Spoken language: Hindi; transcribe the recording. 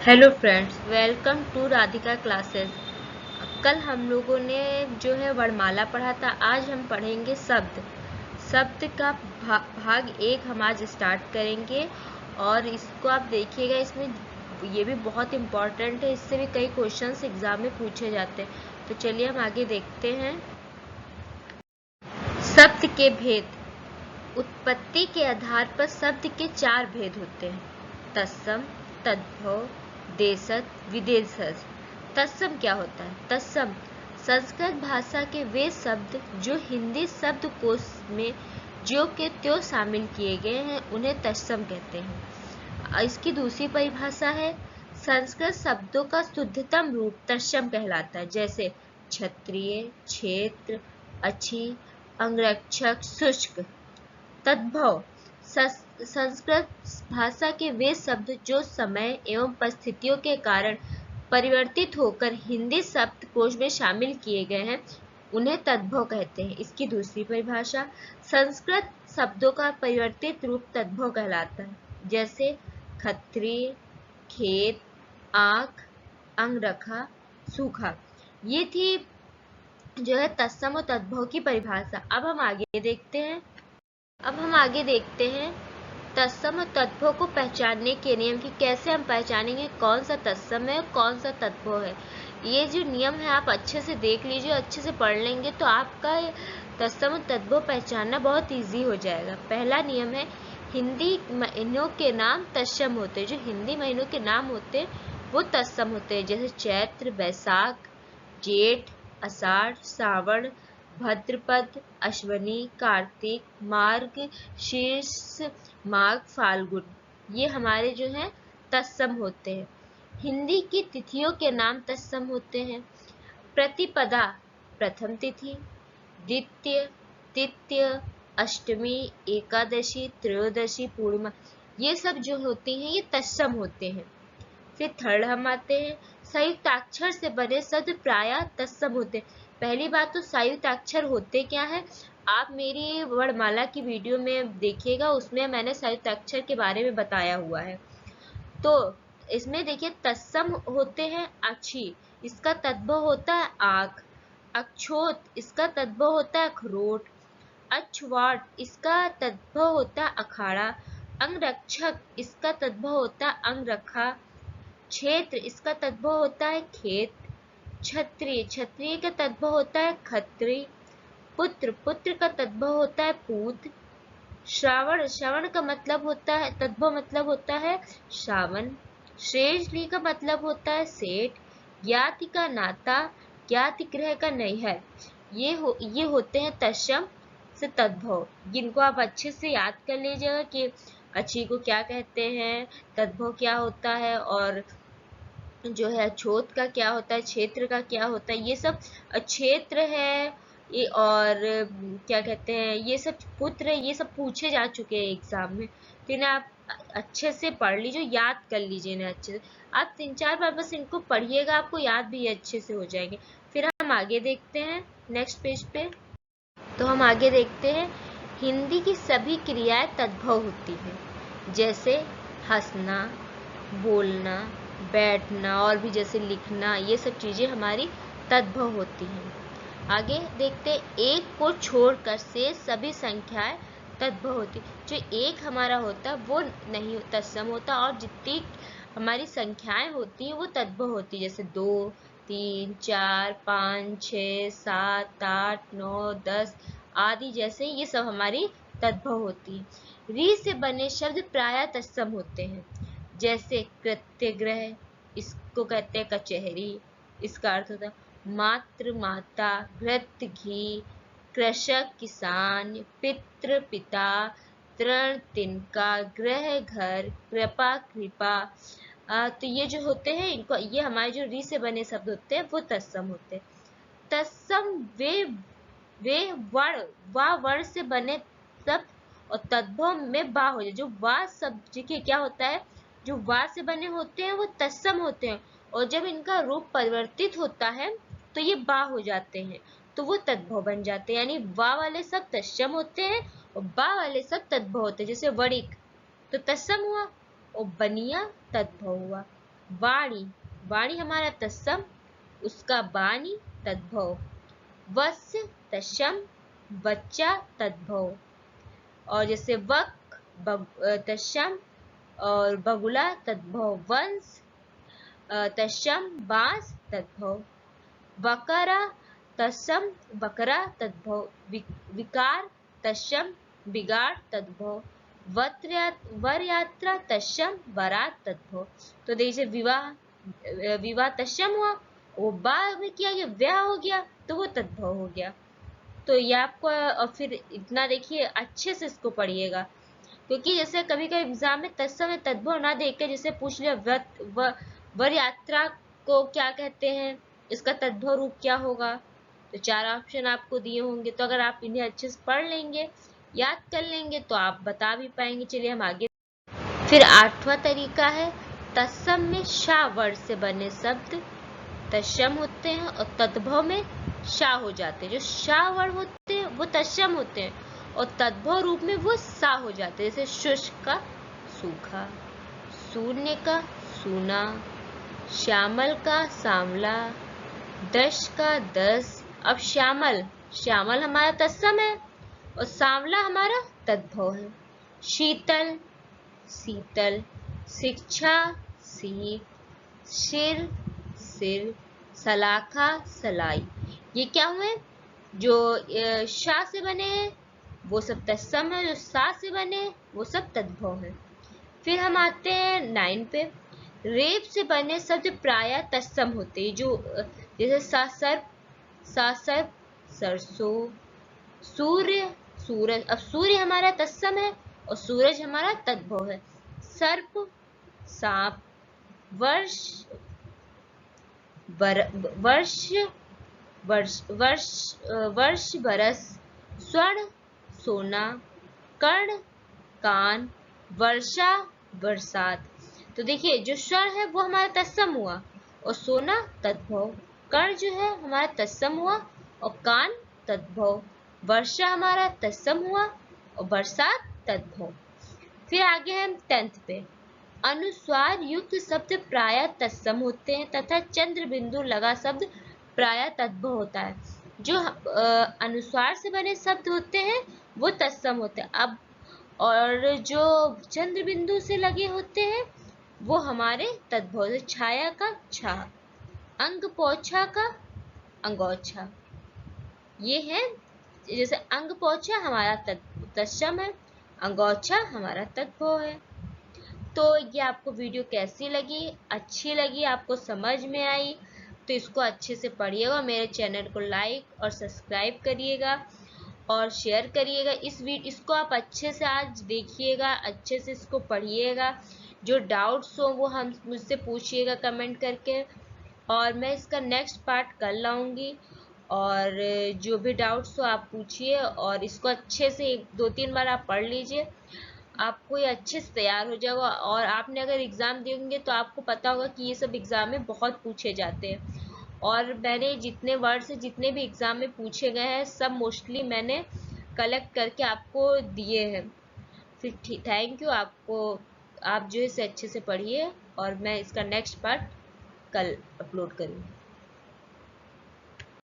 Hello friends, welcome to Radhika classes. कल हम लोगों ने जो है वर्णमाला पढ़ा था। आज हम पढ़ेंगे शब्द का भाग एक हम आज स्टार्ट करेंगे और इसको आप देखिएगा। इसमें ये भी बहुत इम्पोर्टेंट है, इससे भी कई क्वेश्चंस एग्जाम में पूछे जाते हैं। तो चलिए हम आगे देखते हैं। शब्द के भेद। उत्पत्ति के आधार पर शब्द के 4 भेद होते हैं: तत्सम, तद्भव, देशज, विदेशज। तत्सम क्या होता है? तत्सम संस्कृत भाषा के वे शब्द जो हिंदी शब्दकोश में ज्यों के त्यों शामिल किए गए हैं उन्हें तत्सम कहते हैं। इसकी दूसरी परिभाषा है, संस्कृत शब्दों का शुद्धतम रूप तत्सम कहलाता है, जैसे क्षत्रिय, क्षेत्र, अच्छी, अंगरक्षक, शुष्क। तद्भव संस्कृत भाषा के वे शब्द जो समय एवं परिस्थितियों के कारण परिवर्तित होकर हिंदी शब्दकोश में शामिल किए गए हैं उन्हें तद्भव कहते हैं। इसकी दूसरी परिभाषा, संस्कृत शब्दों का परिवर्तित रूप तद्भव कहलाता है, जैसे क्षत्रिय, खेत, आंख, अंगरखा, सूखा। ये थी जो है तत्सम और तद्भव की परिभाषा। अब हम आगे देखते हैं तत्सम और तद्भव को पहचानने के नियम की। कैसे हम पहचानेंगे कौन सा तत्सम है और कौन सा तद्भव है। ये जो नियम है आप अच्छे से देख लीजिए, अच्छे से पढ़ लेंगे तो आपका तत्सम और तद्भव पहचानना बहुत इजी हो जाएगा। पहला नियम है, हिंदी महीनों के नाम तत्सम होते हैं। जो हिंदी महीनों के नाम होते हैं वो तत्सम होते हैं, जैसे चैत्र, बैसाख, जेठ, आषाढ़, श्रावण, भाद्रपद, अश्विनी, कार्तिक, मार्ग शीर्ष, माघ, फाल्गुन। ये हमारे जो है तत्सम होते हैं। हिंदी की तिथियों के नाम तत्सम होते हैं। प्रतिपदा प्रथम तिथि, द्वितीय, तृतीय, अष्टमी, एकादशी, त्रयोदशी, पूर्णिमा, ये सब जो होती हैं ये तत्सम होते हैं। फिर थर्ड हम आते हैं, संयुक्ताक्षर से बने शब्द प्रायः तत्सम होते हैं। पहली बात तो संयुक्ताक्षर होते क्या है, आप मेरी वर्णमाला की वीडियो में देखिएगा, उसमें मैंने संयुक्ताक्षर के बारे में बताया हुआ है। तो इसमें देखिए तत्सम होते हैं अच्छी, इसका तद्भव होता है आँख। अक्षोत, इसका तद्भव होता है अखरोट। अक्षवाट, इसका तद्भव होता है अखाड़ा। अंगरक्षक, इसका तद्भव होता है अंगरखा। क्षेत्र, इसका तद्भव होता है खेत। क्षत्रिय, क्षत्रिय का तद्भव होता है खत्री। पुत्र, पुत्र का तद्भव होता है पूत। श्रावण, श्रवण का मतलब होता है, तद्भव मतलब होता है श्रावण। श्रेष्ठी का मतलब होता है सेठ। ज्ञाति का नाता, ज्ञाति ग्रह का नैहर। ये होते हैं तत्सम से तद्भव, जिनको आप अच्छे से याद कर लीजिएगा कि अच्छी को क्या कहते हैं, तद्भव क्या होता है, और जो है अछोत का क्या होता है, क्षेत्र का क्या होता है। ये सब क्षेत्र है ये, और क्या कहते हैं, ये सब पुत्र, ये सब पूछे जा चुके हैं एग्जाम में। तो इन्हें आप अच्छे से पढ़ लीजिए, याद कर लीजिए इन्हें अच्छे से। आप 3-4 बार बस इनको पढ़िएगा, आपको याद भी अच्छे से हो जाएंगे। फिर हम आगे देखते हैं नेक्स्ट पेज पे। तो हम आगे देखते हैं, हिंदी की सभी क्रियाएं तद्भव होती हैं, जैसे हंसना, बोलना, बैठना, और भी जैसे लिखना, ये सब चीजें हमारी तद्भव होती हैं। आगे देखते हैं, एक को छोड़कर से सभी संख्याएं तद्भव होती। जो एक हमारा होता है वो नहीं तत्सम होता, और जितनी हमारी संख्याएं होती हैं वो तद्भव होती है, जैसे 2, 3, 4, 5, 6, 7, 8, 9, 10 आदि, जैसे ये सब हमारी तद्भव होती है। री से बने शब्द प्रायः तत्सम होते हैं, जैसे कृत्यग्रह, इसको कहते हैं कचहरी, इसका अर्थ होता है मातृ माता, घृत घी, कृषक किसान, पितृ पिता, तृण तिनका, ग्रह घर, कृपा कृपा। तो ये जो होते हैं इनको, ये हमारे जो री से बने शब्द होते हैं वो तत्सम होते हैं। तत्सम वे वर्ण से बने शब्द, और तद्भव में बा हो जाए। जो वा शब्द के क्या होता है, जो वा से बने होते हैं वो तत्सम होते हैं, और जब इनका रूप परिवर्तित होता है तो ये बा हो जाते हैं, तो वो तद्भव बन जाते हैं। यानी वा वाले सब तत्सम होते हैं और बा वाले सब तद्भव होते हैं। जैसे वणिक तो तत्सम हुआ और बनिया तद्भव हुआ। वाणी, वाणी हमारा तत्सम, उसका बानी तद्भव। वत्स तत्सम, बच्चा तद्भव। और जैसे वक तत्सम और बगुला तद्भव। वंश तत्सम, बांस तद्भव। वकरा तत्सम, बकरा तद्भव। विकार तत्सम, बिगाड़ तद्भव। वर यात्रा तत्सम, बारात तद्भव। तो देखिए विवाह, विवाह तत्सम हुआ, वो बा में किया गया, व्याह हो गया तो वो तद्भव हो गया। तो ये आपको, और फिर इतना देखिए अच्छे से इसको पढ़िएगा, क्योंकि जैसे कभी कभी एग्जाम में तत्सम तद्भव ना देख के जैसे पूछ लिया वर यात्रा को क्या कहते हैं, इसका तद्भव रूप क्या होगा, तो 4 ऑप्शन आपको दिए होंगे। तो अगर आप इन्हें अच्छे से पढ़ लेंगे, याद कर लेंगे, तो आप बता भी पाएंगे। चलिए हम आगे। फिर 8वां तरीका है, तत्सम में शा वर्ड से बने शब्द तत्सम होते हैं और तद्भव में शा हो जाते हैं। जो शा वर्ड होते हैं वो तत्सम होते हैं और तद्भव रूप में वो सा हो जाते हैं। जैसे शुष्क का सूखा, शून्य का सूना, श्यामल का सांवला, दश का दस। अब श्यामल, श्यामल हमारा तत्सम है और सांवला हमारा तद्भव है। शीतल, शीतल। शिक्षा, सीख। सिर, सिर। सलाखा, सलाई। ये क्या हुए, जो शा से बने हैं वो सब तत्सम है, जो सा से बने हैं वो सब तद्भव है। फिर हम आते हैं 9 पे। रेप से बने शब्द प्रायः तत्सम होते हैं। जो जैसे सासर्प, सासर्प, सरसों। सूर्य, सूरज। अब सूर्य हमारा तत्सम है और सूरज हमारा तद्भव है। सर्प, सांप। वर्ष, वर्ष, वर्ष बरस। स्वर्ण, सोना। कर्ण, कान। वर्षा, बरसात। तो देखिए जो स्वर्ण है वो हमारा तत्सम हुआ और सोना तद्भव। कर्ण जो है हमारा तत्सम हुआ और कान तद्भव। वर्षा हमारा तत्सम हुआ और बरसात तद्भव। फिर आगे हम 10th पे। अनुस्वार युक्त शब्द प्रायः तत्सम होते हैं तथा चंद्र बिंदु लगा शब्द प्रायः तद्भव होता है। जो अनुस्वार से बने शब्द होते हैं वो तत्सम होते हैं। अब और जो चंद्र बिंदु से लगे होते हैं वो हमारे तद्भव। छाया का छा, अंग पोछा का अंगोछा। ये है, जैसे अंग पोछा हमारा तत्सम है, अंगोछा हमारा तद्भव है। तो ये आपको वीडियो कैसी लगी, अच्छी लगी, आपको समझ में आई, तो इसको अच्छे से पढ़िएगा। मेरे चैनल को लाइक और सब्सक्राइब करिएगा और शेयर करिएगा। इसको आप अच्छे से आज देखिएगा, अच्छे से इसको पढ़िएगा। जो डाउट्स हो वो हम मुझसे पूछिएगा कमेंट करके, और मैं इसका नेक्स्ट पार्ट कर लाऊंगी। और जो भी डाउट्स हो आप पूछिए और इसको अच्छे से 2-3 बार आप पढ़ लीजिए, आपको ये अच्छे से तैयार हो जाएगा। और आपने अगर एग्ज़ाम देंगे तो आपको पता होगा कि ये सब एग्ज़ाम में बहुत पूछे जाते हैं। और मैंने जितने वर्ड से जितने भी एग्ज़ाम में पूछे गए हैं सब मोस्टली मैंने कलेक्ट करके आपको दिए हैं। फिर थैंक यू आपको। आप जो है इसे अच्छे से पढ़िए और मैं इसका नेक्स्ट पार्ट कल अपलोड करूँगी।